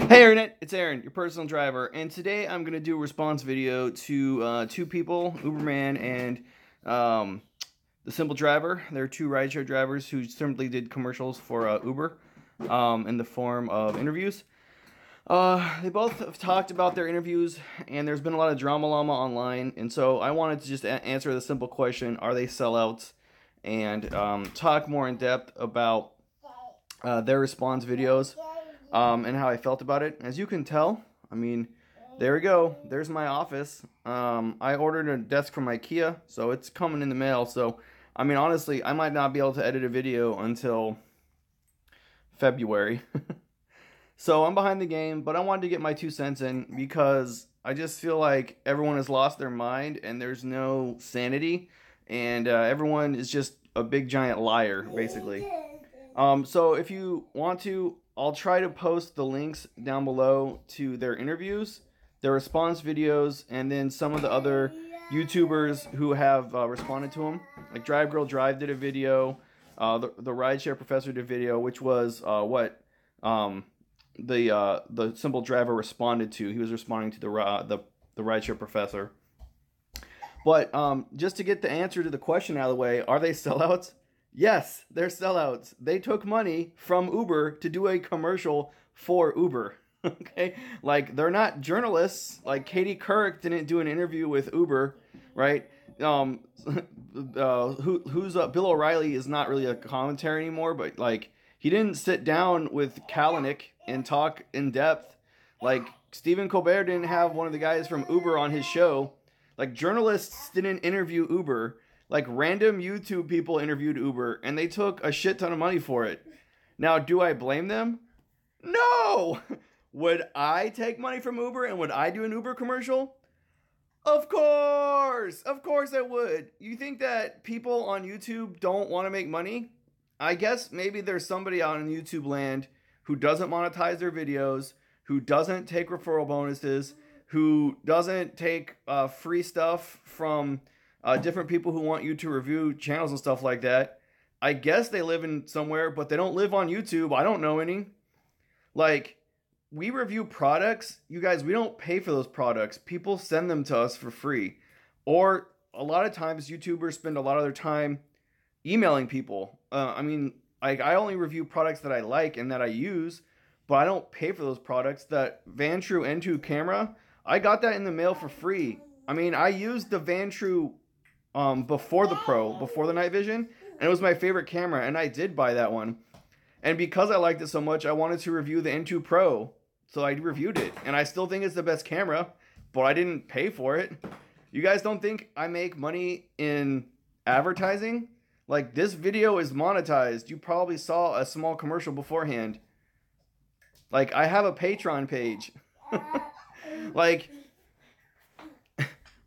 Hey Internet, it's Aaron, your personal driver, and today I'm going to do a response video to two people, Uberman and the Simple Driver. They're two rideshare drivers who simply did commercials for Uber in the form of interviews. They both have talked about their interviews, and there's been a lot of drama llama online, and so I wanted to just answer the simple question, are they sellouts, and talk more in depth about their response videos. And how I felt about it. As you can tell, I mean, there we go. There's my office. I ordered a desk from IKEA, so it's coming in the mail. So, I mean, honestly, I might not be able to edit a video until February. So I'm behind the game, but I wanted to get my 2 cents in because I just feel like everyone has lost their mind and there's no sanity, and everyone is just a big giant liar, basically. So if you want to, I'll try to post the links down below to their interviews, their response videos, and then some of the other YouTubers who have responded to them. Like Drive Girl Drive did a video, the Rideshare Professor did a video, which was what the Simple Driver responded to. He was responding to the Rideshare Professor. But just to get the answer to the question out of the way, are they sellouts? Yes, they're sellouts. They took money from Uber to do a commercial for Uber. Okay? Like, they're not journalists. Like, Katie Couric didn't do an interview with Uber, right? Bill O'Reilly is not really a commentary anymore, but, like, he didn't sit down with Kalanick and talk in depth. Like, Stephen Colbert didn't have one of the guys from Uber on his show. Like, journalists didn't interview Uber. Like, random YouTube people interviewed Uber, and they took a shit ton of money for it. Now, do I blame them? No! Would I take money from Uber, and would I do an Uber commercial? Of course! Of course I would. You think that people on YouTube don't want to make money? I guess maybe there's somebody out in YouTube land who doesn't monetize their videos, who doesn't take referral bonuses, who doesn't take free stuff from different people who want you to review channels and stuff like that. I guess they live in somewhere, but they don't live on YouTube. I don't know any. Like, we review products. You guys, we don't pay for those products. People send them to us for free. Or a lot of times, YouTubers spend a lot of their time emailing people. I mean, I only review products that I like and that I use, but I don't pay for those products. That Vantrue N2 camera, I got that in the mail for free. I mean, I used the Vantrue before the Pro, before the night vision, and it was my favorite camera, and I did buy that one. And because I liked it so much, I wanted to review the N2 Pro, so I reviewed it, and I still think it's the best camera, but I didn't pay for it. You guys don't think I make money in advertising? Like, this video is monetized. You probably saw a small commercial beforehand. Like, I have a Patreon page. Like,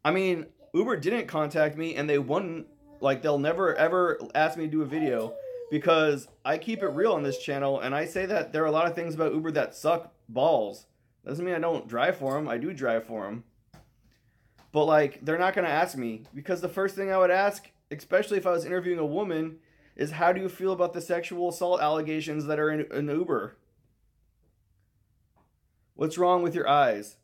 I mean, Uber didn't contact me, and they wouldn't, like, they'll never ever ask me to do a video because I keep it real on this channel, and I say that there are a lot of things about Uber that suck balls. Doesn't mean I don't drive for them. I do drive for them. But, like, they're not going to ask me because the first thing I would ask, especially if I was interviewing a woman, is how do you feel about the sexual assault allegations that are in Uber? What's wrong with your eyes?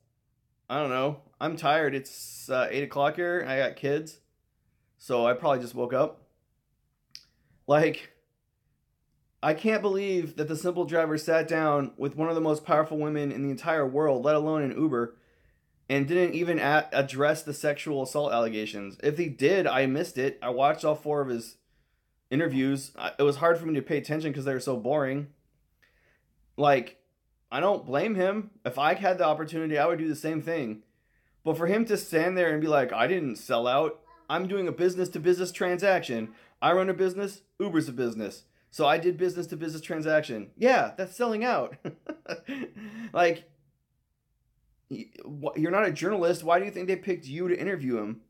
I don't know. I'm tired. It's 8 o'clock here, and I got kids. So I probably just woke up. Like, I can't believe that the Simple Driver sat down with one of the most powerful women in the entire world, let alone in Uber, and didn't even address the sexual assault allegations. If he did, I missed it. I watched all 4 of his interviews. It was hard for me to pay attention because they were so boring. Like, I don't blame him. If I had the opportunity, I would do the same thing. But for him to stand there and be like, I didn't sell out. I'm doing a business-to-business transaction. I run a business. Uber's a business. So I did business-to-business transaction. Yeah, that's selling out. Like, you're not a journalist. Why do you think they picked you to interview him?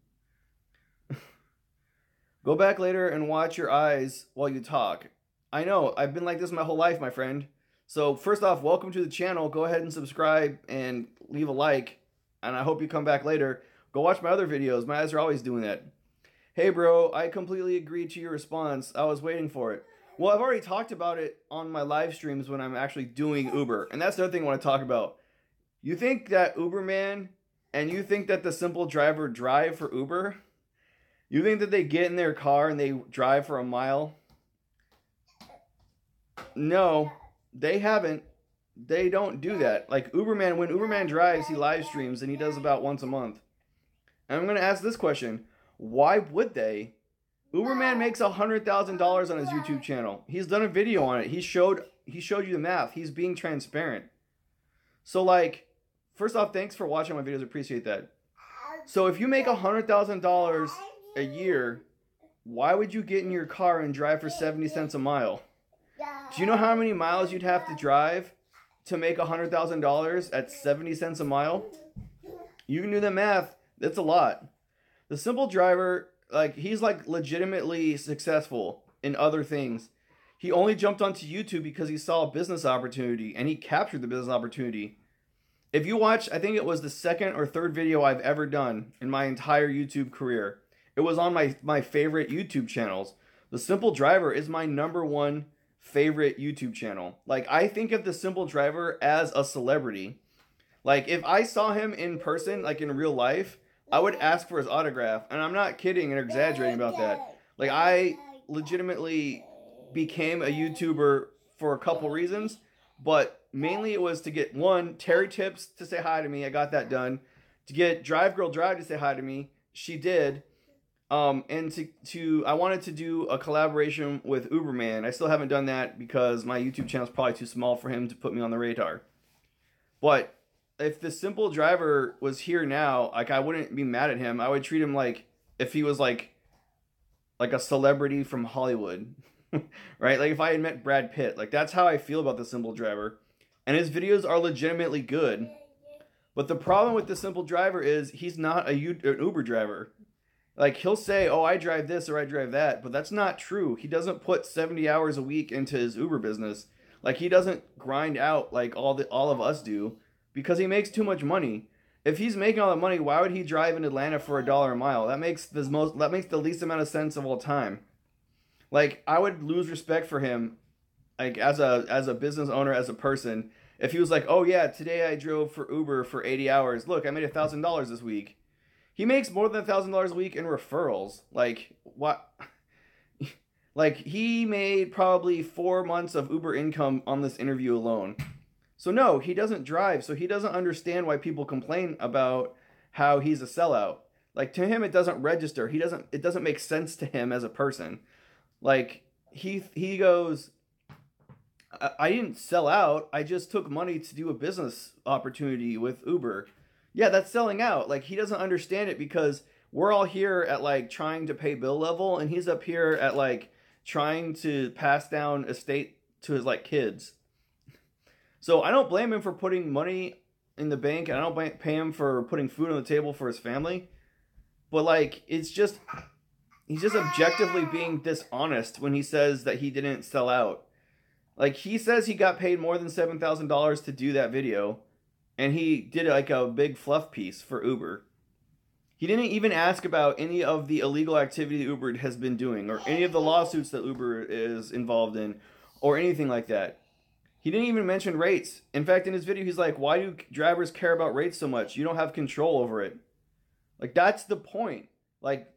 Go back later and watch your eyes while you talk. I know, I've been like this my whole life, my friend. So first off, welcome to the channel. Go ahead and subscribe and leave a like. And I hope you come back later. Go watch my other videos. My eyes are always doing that. Hey, bro, I completely agreed to your response. I was waiting for it. Well, I've already talked about it on my live streams when I'm actually doing Uber. And that's the other thing I want to talk about. You think that Uberman and you think that the simple driver drive for Uber? You think that they get in their car and they drive for a mile? No, they haven't. They don't do that. Like Uberman, when Uberman drives, he live streams and he does about once a month. And I'm going to ask this question. Why would they? Uberman makes $100,000 on his YouTube channel. He's done a video on it. He showed you the math. He's being transparent. So like, first off, thanks for watching my videos. I appreciate that. So if you make $100,000 a year, why would you get in your car and drive for 70 cents a mile? Do you know how many miles you'd have to drive to make $100,000 at 70 cents a mile? You can do the math. That's a lot. The simple driver, like, he's like legitimately successful in other things. He only jumped onto YouTube because he saw a business opportunity and he captured the business opportunity. If you watch, I think it was the second or third video I've ever done in my entire YouTube career. It was on my favorite YouTube channels. The Simple Driver is my #1 favorite YouTube channel. Like, I think of the Simple Driver as a celebrity. Like, if I saw him in person, like in real life, I would ask for his autograph. And I'm not kidding and exaggerating about that. Like, I legitimately became a YouTuber for a couple reasons. But mainly it was to get, one, Terry Tips to say hi to me. I got that done. To get Drive Girl Drive to say hi to me. She did. And I wanted to do a collaboration with Uberman. I still haven't done that because my YouTube channel is probably too small for him to put me on the radar. But if the Simple Driver was here now, like, I wouldn't be mad at him. I would treat him like if he was like a celebrity from Hollywood, right? Like if I had met Brad Pitt, like that's how I feel about the Simple Driver. And his videos are legitimately good. But the problem with the Simple Driver is he's not an Uber driver. Like, he'll say, oh, I drive this or I drive that, but that's not true. He doesn't put 70 hours a week into his Uber business. Like, he doesn't grind out like all of us do because he makes too much money. If he's making all that money, why would he drive in Atlanta for $1 a mile? That makes the least amount of sense of all time. Like, I would lose respect for him, like as a business owner, as a person, if he was like, oh yeah, today I drove for Uber for 80 hours. Look, I made $1,000 this week. He makes more than $1,000 a week in referrals. Like, what? Like, he made probably 4 months of Uber income on this interview alone. So no, he doesn't drive. So he doesn't understand why people complain about how he's a sellout. Like, to him, it doesn't register. It doesn't make sense to him as a person. Like, he goes, I didn't sell out. I just took money to do a business opportunity with Uber. Yeah, that's selling out. Like, he doesn't understand it because we're all here at, like, trying to pay bill level, and he's up here at, like, trying to pass down estate to his, like, kids. So I don't blame him for putting money in the bank, and I don't pay him for putting food on the table for his family. But, like, he's just objectively being dishonest when he says that he didn't sell out. Like, he says he got paid more than $7,000 to do that video. And he did like a big fluff piece for Uber. He didn't even ask about any of the illegal activity Uber has been doing, or any of the lawsuits that Uber is involved in, or anything like that. He didn't even mention rates. In fact, in his video, he's like, why do drivers care about rates so much? You don't have control over it. Like, that's the point. Like,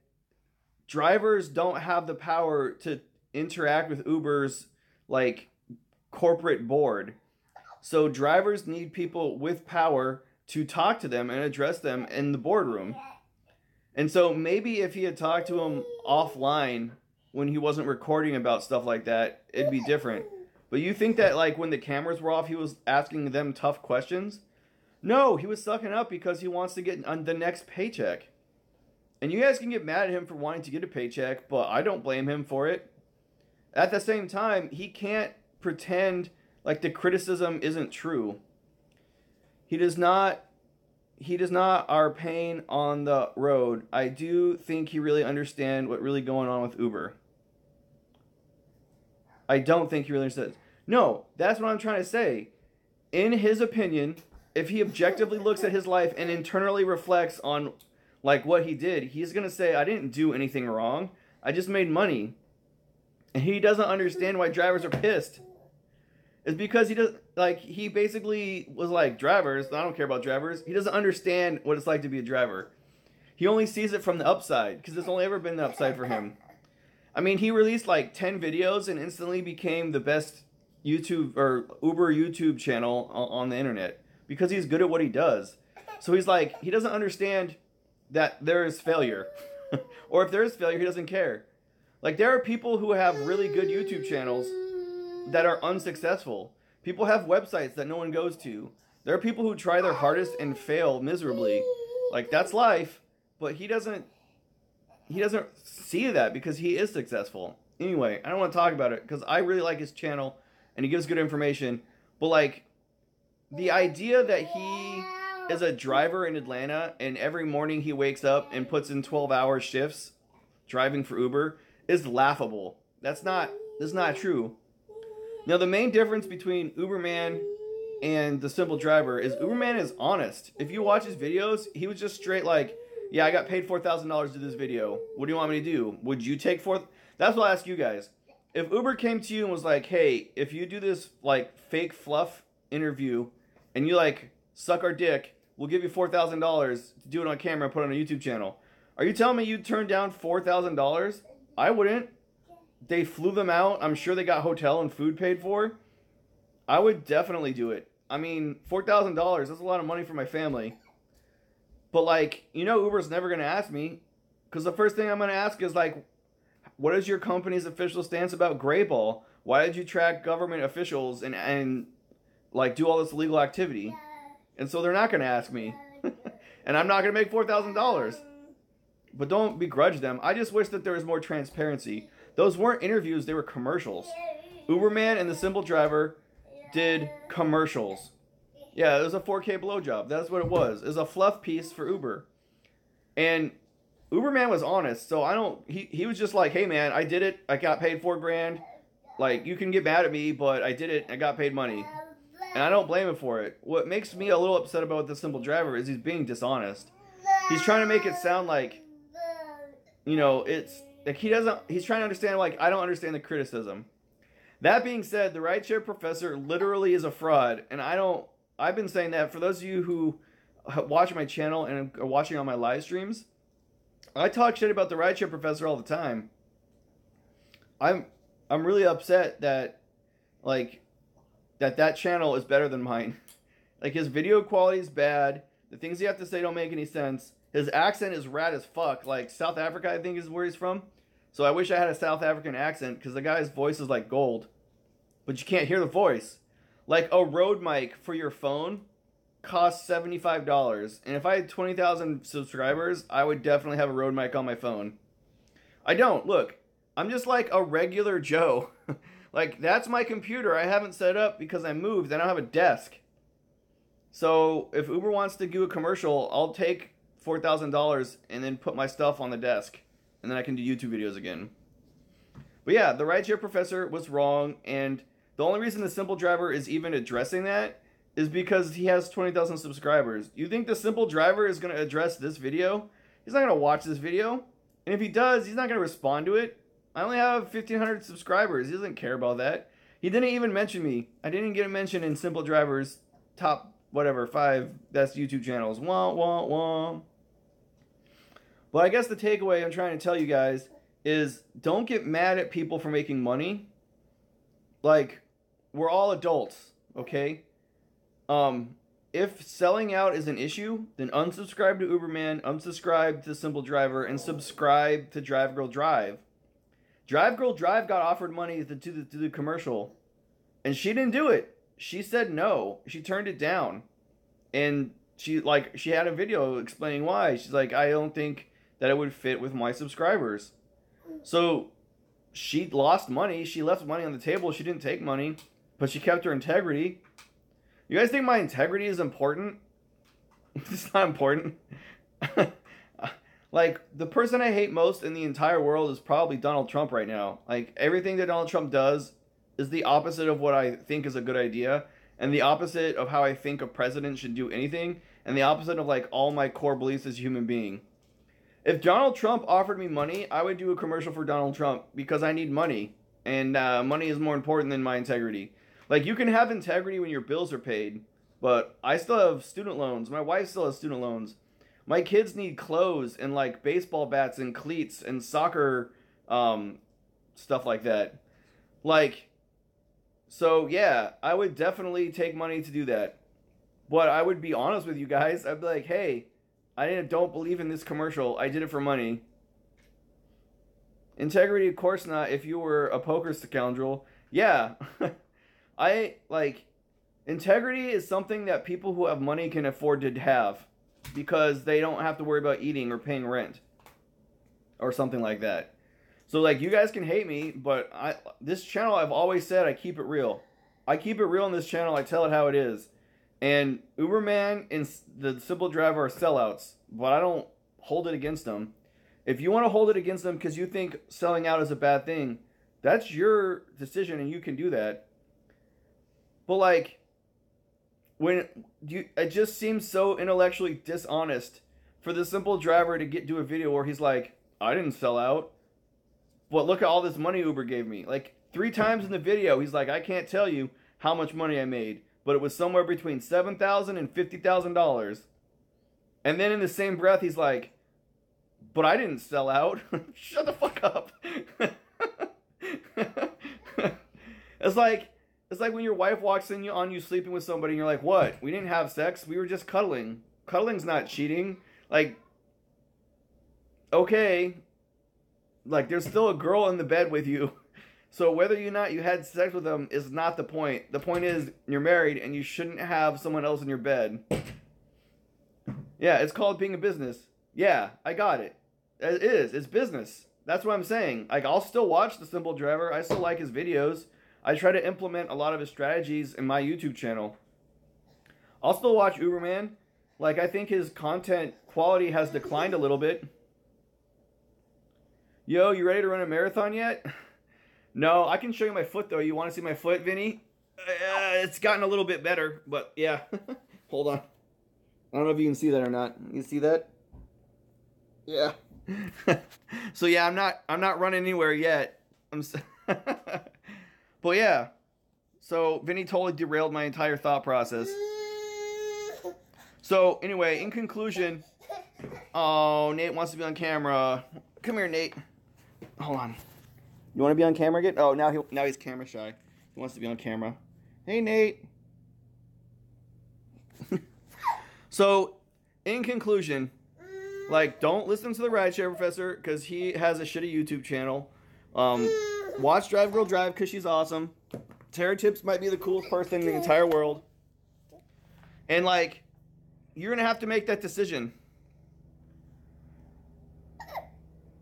drivers don't have the power to interact with Uber's, like, corporate board. So drivers need people with power to talk to them and address them in the boardroom. And so maybe if he had talked to him offline when he wasn't recording about stuff like that, it'd be different. But you think that, like, when the cameras were off, he was asking them tough questions? No, he was sucking up because he wants to get on the next paycheck. And you guys can get mad at him for wanting to get a paycheck, but I don't blame him for it. At the same time, he can't pretend like the criticism isn't true. He does not our pain on the road. I do think he really understands what really going on with Uber. I don't think he really understands. No, that's what I'm trying to say. In his opinion, if he objectively looks at his life and internally reflects on like what he did, he's going to say, I didn't do anything wrong. I just made money. And he doesn't understand why drivers are pissed. It's because he does, like, he basically was like, drivers, I don't care about drivers. He doesn't understand what it's like to be a driver. He only sees it from the upside, because it's only ever been the upside for him. I mean, he released like 10 videos and instantly became the best YouTube or Uber YouTube channel on the internet because he's good at what he does. So he's like, he doesn't understand that there is failure. Or if there is failure, he doesn't care. Like, there are people who have really good YouTube channels that are unsuccessful. People have websites that no one goes to. There are people who try their hardest and fail miserably. Like, that's life, but he doesn't see that because he is successful. Anyway, I don't want to talk about it because I really like his channel and he gives good information. But, like, the idea that he is a driver in Atlanta and every morning he wakes up and puts in 12-hour shifts driving for Uber is laughable. That's not true. Now, the main difference between Uberman and the simple driver is Uberman is honest. If you watch his videos, he was just straight like, yeah, I got paid $4,000 to do this video. What do you want me to do? Would you take That's what I'll ask you guys. If Uber came to you and was like, hey, if you do this like fake fluff interview and you like suck our dick, we'll give you $4,000 to do it on camera and put it on a YouTube channel. Are you telling me you'd turn down $4,000? I wouldn't. They flew them out. I'm sure they got hotel and food paid for. I would definitely do it. I mean, $4,000, that's a lot of money for my family. But, like, you know Uber's never going to ask me. Because the first thing I'm going to ask is, like, what is your company's official stance about Grayball? Why did you track government officials and like, do all this illegal activity? And so they're not going to ask me. And I'm not going to make $4,000. But don't begrudge them. I just wish that there was more transparency. Those weren't interviews, they were commercials. Uberman and the Simple Driver did commercials. Yeah, it was a 4K blowjob. That's what it was. It was a fluff piece for Uber. And Uberman was honest, so he was just like, hey man, I did it. I got paid $4,000. Like, you can get mad at me, but I did it. I got paid money. And I don't blame him for it. What makes me a little upset about the Simple Driver is he's being dishonest. He's trying to make it sound like, you know, it's like he's trying to understand, like, I don't understand the criticism. That being said, the rideshare professor literally is a fraud, and I've been saying that for those of you who watch my channel and are watching on my live streams. I talk shit about the rideshare professor all the time. I'm really upset that, like, that channel is better than mine. Like, his video quality is bad. The things he have to say don't make any sense. His accent is rad as fuck. Like, South Africa, I think, is where he's from. So I wish I had a South African accent, because the guy's voice is like gold. But you can't hear the voice. Like, a Rode mic for your phone costs $75. And if I had 20,000 subscribers, I would definitely have a Rode mic on my phone. I don't. Look, I'm just like a regular Joe. Like, that's my computer. I haven't set up because I moved. I don't have a desk. So if Uber wants to do a commercial, I'll take $4,000 and then put my stuff on the desk. And then I can do YouTube videos again. But yeah, the rideshare professor was wrong. And the only reason the Simple Driver is even addressing that is because he has 20,000 subscribers. You think the Simple Driver is going to address this video? He's not going to watch this video. And if he does, he's not going to respond to it. I only have 1,500 subscribers. He doesn't care about that. He didn't even mention me. I didn't get a mention in Simple Driver's top, whatever, 5 best YouTube channels. Wah, wah, wah. But I guess the takeaway I'm trying to tell you guys is don't get mad at people for making money. Like, we're all adults, okay? If selling out is an issue, then unsubscribe to Uberman, unsubscribe to Simple Driver, and subscribe to Drive Girl Drive. Drive Girl Drive got offered money to do the commercial, and she didn't do it. She said no. She turned it down. And she had a video explaining why. She's like, I don't think that it would fit with my subscribers. So she lost money. She left money on the table. She didn't take money, but she kept her integrity. You guys think my integrity is important? It's not important. Like, the person I hate most in the entire world is probably Donald Trump right now. Like, everything that Donald Trump does is the opposite of what I think is a good idea, and the opposite of how I think a president should do anything, and the opposite of, like, all my core beliefs as a human being. If Donald Trump offered me money, I would do a commercial for Donald Trump because I need money. and money is more important than my integrity. Like, you can have integrity when your bills are paid, but I still have student loans. My wife still has student loans. My kids need clothes and like baseball bats and cleats and soccer stuff like that. Like, so yeah, I would definitely take money to do that. But I would be honest with you guys. I'd be like, hey, don't believe in this commercial. I did it for money. Integrity, of course not. If you were a poker scoundrel, yeah. Integrity is something that people who have money can afford to have because they don't have to worry about eating or paying rent or something like that. So, like, you guys can hate me, but this channel, I've always said I keep it real. I keep it real in this channel. I tell it how it is. And Uberman and the Simple Driver are sellouts, but I don't hold it against them. If you want to hold it against them because you think selling out is a bad thing, that's your decision and you can do that. But like, it just seems so intellectually dishonest for the Simple Driver to do a video where he's like, I didn't sell out, but look at all this money Uber gave me. Like 3 times in the video, he's like, I can't tell you how much money I made, but it was somewhere between $7,000 and $50,000. And then in the same breath, he's like, but I didn't sell out. Shut the fuck up. It's like when your wife walks in on you sleeping with somebody and you're like, what? We didn't have sex. We were just cuddling. Cuddling's not cheating. Like, okay. Like, there's still a girl in the bed with you. So whether or not you had sex with them is not the point. The point is you're married and you shouldn't have someone else in your bed. Yeah, it's called being a business. Yeah, I got it. It is. It's business. That's what I'm saying. Like, I'll still watch the Simple Driver. I still like his videos. I try to implement a lot of his strategies in my YouTube channel. I'll still watch Uberman. Like, I think his content quality has declined a little bit. Yo, you ready to run a marathon yet? No, I can show you my foot, though. You want to see my foot, Vinny? It's gotten a little bit better, but yeah. Hold on. I don't know if you can see that or not. You see that? Yeah. So yeah, I'm not running anywhere yet. But yeah. So Vinny totally derailed my entire thought process. So anyway, in conclusion, oh, Nate wants to be on camera. Come here, Nate. Hold on. You want to be on camera again? Oh, now he's camera shy. He wants to be on camera. Hey, Nate. So, in conclusion, like, don't listen to the rideshare professor because he has a shitty YouTube channel. Watch Drive Girl Drive because she's awesome. Tara Tips might be the coolest person in the entire world. And, like, you're going to have to make that decision.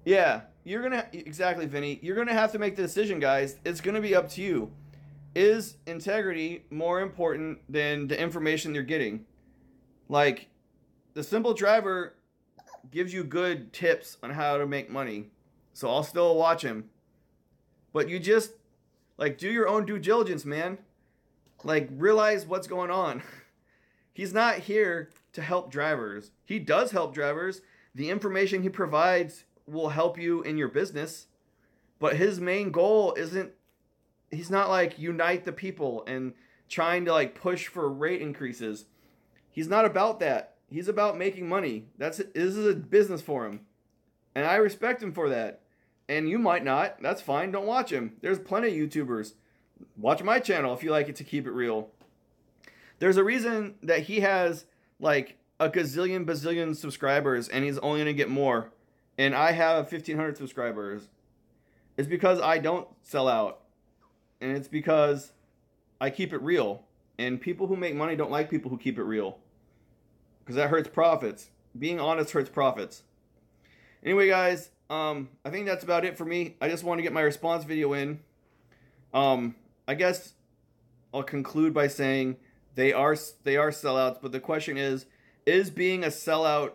Yeah, exactly, Vinny. You're going to have to make the decision, guys. It's going to be up to you. Is integrity more important than the information you're getting? Like, the Simple Driver gives you good tips on how to make money. So I'll still watch him. But you just, like, do your own due diligence, man. Like, realize what's going on. He's not here to help drivers. He does help drivers. The information he provides will help you in your business. But his main goal isn't, he's not like unite the people and trying to like push for rate increases. He's not about that. He's about making money. This is a business for him. And I respect him for that. And you might not. That's fine. Don't watch him. There's plenty of YouTubers. Watch my channel if you like it to keep it real. There's a reason that he has like a gazillion bazillion subscribers and he's only going to get more. And I have 1,500 subscribers. It's because I don't sell out. And it's because I keep it real. And people who make money don't like people who keep it real. Because that hurts profits. Being honest hurts profits. Anyway, guys, I think that's about it for me. I just want to get my response video in. I guess I'll conclude by saying they are sellouts, but the question is being a sellout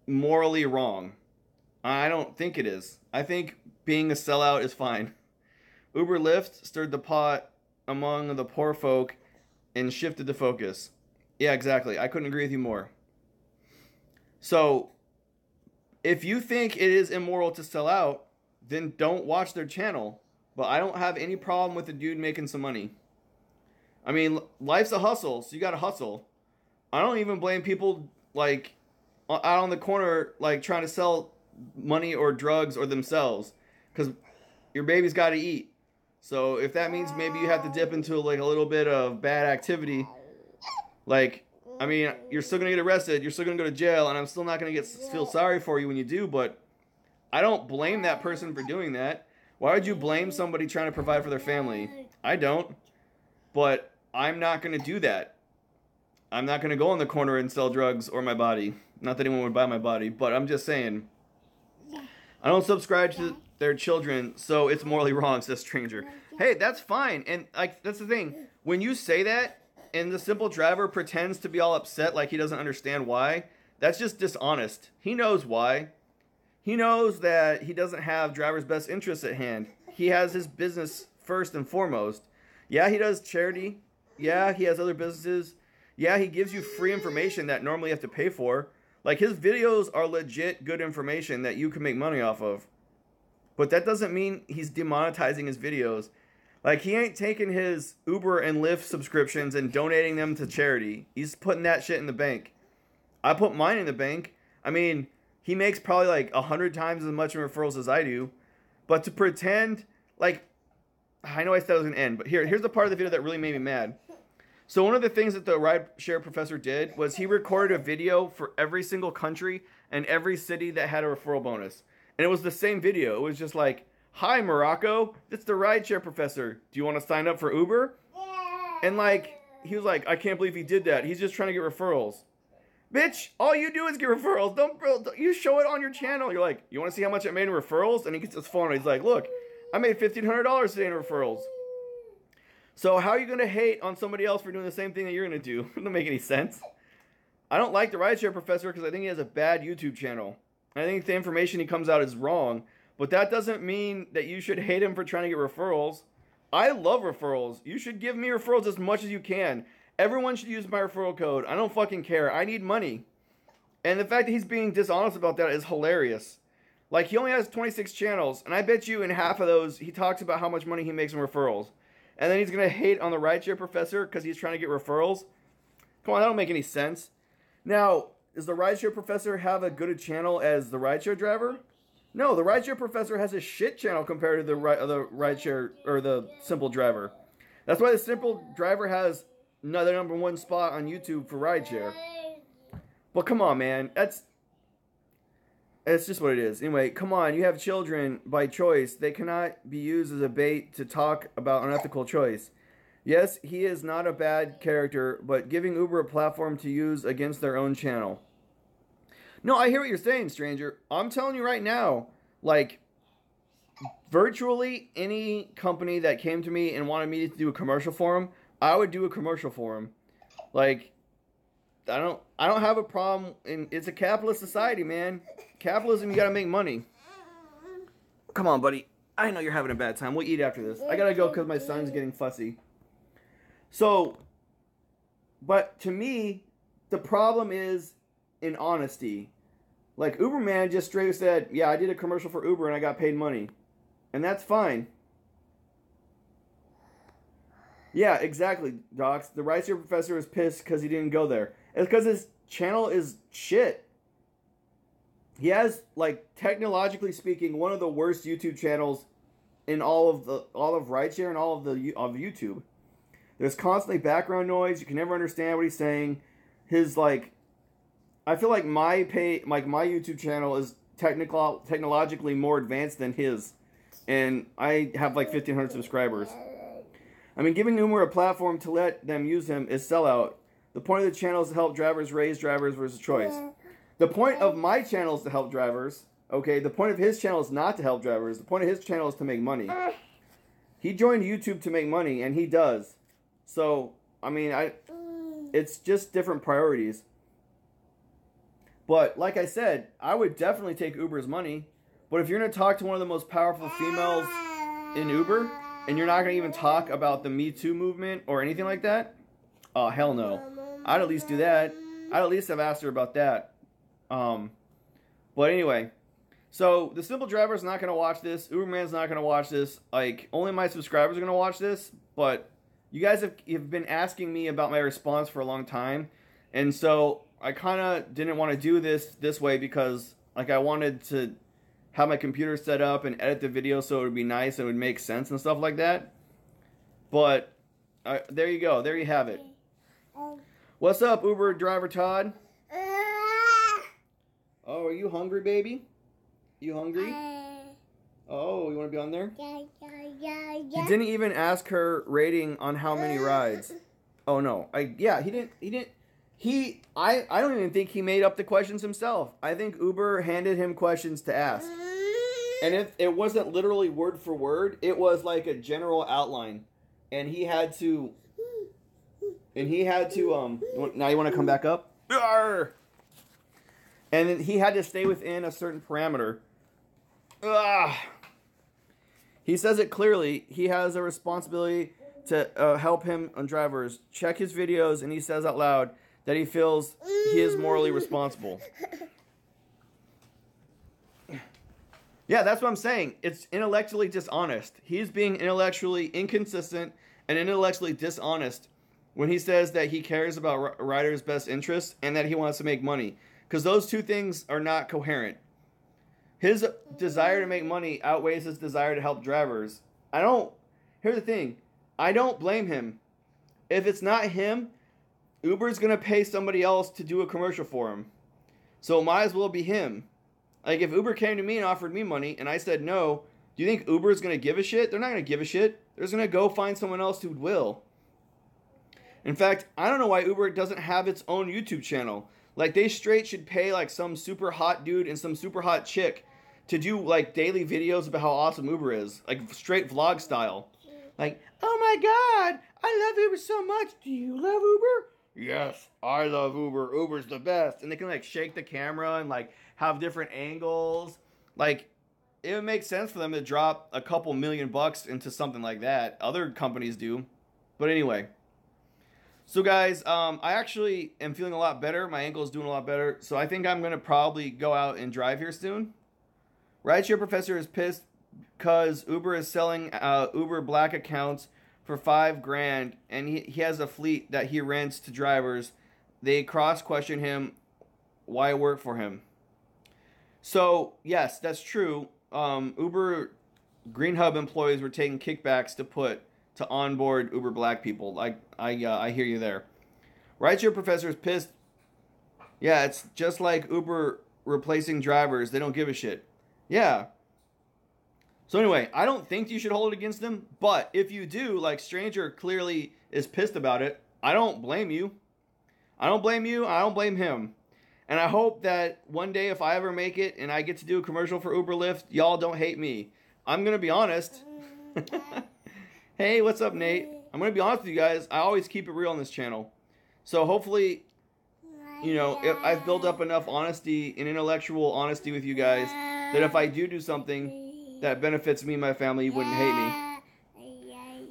morally wrong? I don't think it is. I think being a sellout is fine. Uber Lyft stirred the pot among the poor folk and shifted the focus. Yeah, exactly. I couldn't agree with you more. So, if you think it is immoral to sell out, then don't watch their channel. but I don't have any problem with the dude making some money. I mean, life's a hustle, so you gotta hustle. I don't even blame people like out on the corner like trying to sell money or drugs or themselves, because your baby's got to eat. So if that means maybe you have to dip into like a little bit of bad activity, like, I mean, you're still gonna get arrested, you're still gonna go to jail, and I'm still not gonna feel sorry for you when you do. But I don't blame that person for doing that. Why would you blame somebody trying to provide for their family? I don't. But I'm not gonna do that. I'm not gonna go in the corner and sell drugs or my body. Not that anyone would buy my body, but I'm just saying. I don't subscribe to their children, so it's morally wrong, says Stranger. Hey, that's fine. And like, that's the thing. When you say that and the simple driver pretends to be all upset like he doesn't understand why, that's just dishonest. He knows why. He knows that he doesn't have driver's best interests at hand. He has his business first and foremost. Yeah, he does charity. Yeah, he has other businesses. Yeah, he gives you free information that normally you have to pay for. Like, his videos are legit good information that you can make money off of. But that doesn't mean he's demonetizing his videos. Like, he ain't taking his Uber and Lyft subscriptions and donating them to charity. He's putting that shit in the bank. I put mine in the bank. I mean, he makes probably like 100 times as much in referrals as I do. But to pretend, like, I know I said it was going to end, but here's the part of the video that really made me mad. So one of the things that the rideshare professor did was he recorded a video for every single country and every city that had a referral bonus. And it was the same video. It was just like, hi, Morocco, it's the rideshare professor. Do you want to sign up for Uber? And like, he was like, I can't believe he did that. He's just trying to get referrals. Bitch, all you do is get referrals. Don't you show it on your channel. You're like, you want to see how much I made in referrals? And he gets his phone and he's like, look, I made $1,500 today in referrals. So how are you going to hate on somebody else for doing the same thing that you're going to do? It doesn't make any sense. I don't like the rideshare professor because I think he has a bad YouTube channel. I think the information he comes out is wrong. But that doesn't mean that you should hate him for trying to get referrals. I love referrals. You should give me referrals as much as you can. Everyone should use my referral code. I don't fucking care. I need money. And the fact that he's being dishonest about that is hilarious. Like, he only has 26 channels. And I bet you in half of those, he talks about how much money he makes in referrals. And then he's going to hate on the rideshare professor because he's trying to get referrals. Come on, that don't make any sense. Now, does the rideshare professor have as good a channel as the rideshare driver? No, the rideshare professor has a shit channel compared to the rideshare or the simple driver. That's why the simple driver has another #1 spot on YouTube for rideshare. But come on, man. It's just what it is. Anyway, come on. You have children by choice. They cannot be used as a bait to talk about unethical choice. Yes, he is not a bad character, but giving Uber a platform to use against their own channel. No, I hear what you're saying, stranger. I'm telling you right now, like, virtually any company that came to me and wanted me to do a commercial for them, I would do a commercial for them. Like, I don't have a problem. It's a capitalist society, man. Capitalism, you gotta make money. Come on, buddy. I know you're having a bad time. We'll eat after this. I gotta go because my son's getting fussy. So, but to me, the problem is in honesty. Like, Uberman just straight said, yeah, I did a commercial for Uber and I got paid money. And that's fine. Yeah, exactly, Docs. The rideshare professor is pissed because he didn't go there. It's because his channel is shit. He has, like, technologically speaking, one of the worst YouTube channels in all of rideshare and all of YouTube. There's constantly background noise. You can never understand what he's saying. His, like, I feel like my YouTube channel is technologically more advanced than his, and I have like 1,500 subscribers. I mean, giving Uber a platform to let them use him is sellout. The point of the channel is to help drivers raise drivers versus choice. The point of my channel is to help drivers. Okay, the point of his channel is not to help drivers. The point of his channel is to make money. He joined YouTube to make money, and he does. So, I mean, it's just different priorities. But, like I said, I would definitely take Uber's money. But if you're going to talk to one of the most powerful females in Uber, and you're not going to even talk about the Me Too movement or anything like that, oh, hell no. I'd at least do that. I'd at least have asked her about that. But anyway, So the simple driver's not gonna watch this. Uberman's not gonna watch this. Like, only my subscribers are gonna watch this. But you guys have been asking me about my response for a long time, and so I kind of didn't want to do this way because like I wanted to have my computer set up and edit the video so it would be nice and it would make sense and stuff like that. But there you go. There you have it. What's up, Uber driver Todd? Oh, are you hungry, baby? You hungry? Oh, you want to be on there? Yeah. He didn't even ask her rating on how many rides. Oh no. He didn't. I don't even think he made up the questions himself. I think Uber handed him questions to ask. And it wasn't literally word for word. It was like a general outline. And he had to now you want to come back up? Arr! And then he had to stay within a certain parameter. He says it clearly. He has a responsibility to help him on drivers. Check his videos, and he says out loud that he feels he is morally responsible. Yeah, that's what I'm saying. It's intellectually dishonest. He's being intellectually inconsistent and intellectually dishonest when he says that he cares about riders' best interests and that he wants to make money. Because those two things are not coherent. His desire to make money outweighs his desire to help drivers. Here's the thing. I don't blame him. If it's not him, Uber's going to pay somebody else to do a commercial for him. So it might as well be him. Like, if Uber came to me and offered me money and I said no, do you think Uber's going to give a shit? They're not going to give a shit. They're just going to go find someone else who will. In fact, I don't know why Uber doesn't have its own YouTube channel. Like, they straight should pay, like, some super hot dude and some super hot chick to do, like, daily videos about how awesome Uber is. Like, straight vlog style. Like, oh my god, I love Uber so much. Do you love Uber? Yes, I love Uber. Uber's the best. And they can, like, shake the camera and, like, have different angles. Like, it would make sense for them to drop a couple $1,000,000 into something like that. Other companies do. But anyway. So guys, I actually am feeling a lot better. My ankle is doing a lot better. So I think I'm going to probably go out and drive here soon. Rideshare Professor is pissed because Uber is selling Uber Black accounts for $5,000. And he has a fleet that he rents to drivers. They cross-question him why work for him. So, yes, that's true. Uber Green Hub employees were taking kickbacks to onboard Uber Black people. I hear you there. Rideshare Professor is pissed. Yeah, it's just like Uber replacing drivers. They don't give a shit. Yeah. So anyway, I don't think you should hold it against them. But if you do, like Stranger clearly is pissed about it, I don't blame you. I don't blame you. I don't blame him. And I hope that one day if I ever make it and I get to do a commercial for Uber Lyft, y'all don't hate me. I'm going to be honest. Hey, what's up, Nate? I'm going to be honest with you guys. I always keep it real on this channel. So hopefully, you know, if I've built up enough honesty and intellectual honesty with you guys that if I do something that benefits me and my family, you wouldn't hate me.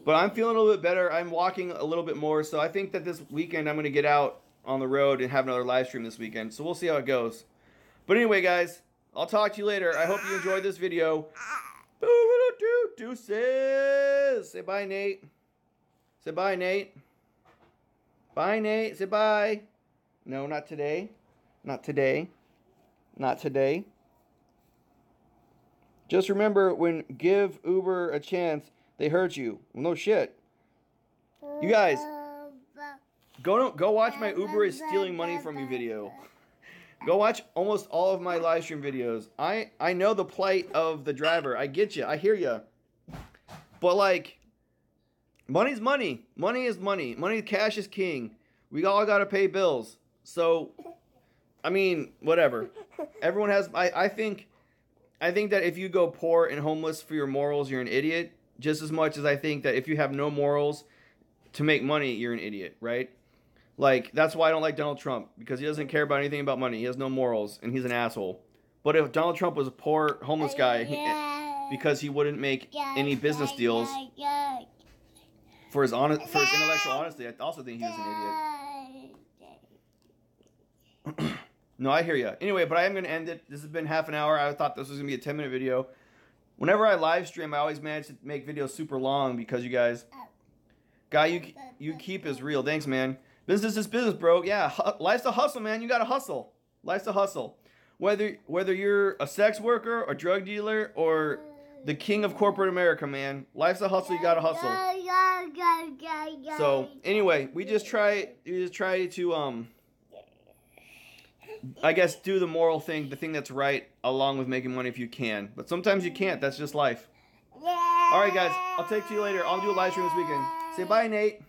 But I'm feeling a little bit better. I'm walking a little bit more. So I think that this weekend I'm going to get out on the road and have another live stream this weekend. So we'll see how it goes. But anyway, guys, I'll talk to you later. I hope you enjoyed this video. Deuces. Say bye, Nate. Say bye, Nate. Bye, Nate. Say bye. No, not today. Not today. Not today. Just remember, when give Uber a chance, they hurt you. Well, no shit. You guys, go watch my Uber is stealing money from you video. Go watch almost all of my live stream videos. I know the plight of the driver. I get you. I hear you. But like, money's money. Money is money. Money, cash is king. We all got to pay bills. So, I mean, whatever. Everyone has. I think that if you go poor and homeless for your morals, you're an idiot. Just as much as I think that if you have no morals to make money, you're an idiot, right? Like, that's why I don't like Donald Trump, because he doesn't care about anything about money. He has no morals, and he's an asshole. But if Donald Trump was a poor, homeless guy, because he wouldn't make any business deals for his intellectual honesty, I also think he was an idiot. No, I hear you. Anyway, but I am going to end it. This has been half an hour. I thought this was going to be a 10-minute video. Whenever I live stream, I always manage to make videos super long because you guys... Guy, you keep is real. Thanks, man. Business is business, bro. Yeah, life's a hustle, man. You got to hustle. Life's a hustle. Whether you're a sex worker, a drug dealer, or the king of corporate America, man. Life's a hustle. You got to hustle. So, anyway, we just try to... I guess do the moral thing, the thing that's right, along with making money if you can. But sometimes you can't. That's just life. All right, guys. I'll talk to you later. I'll do a live stream this weekend. Say bye, Nate.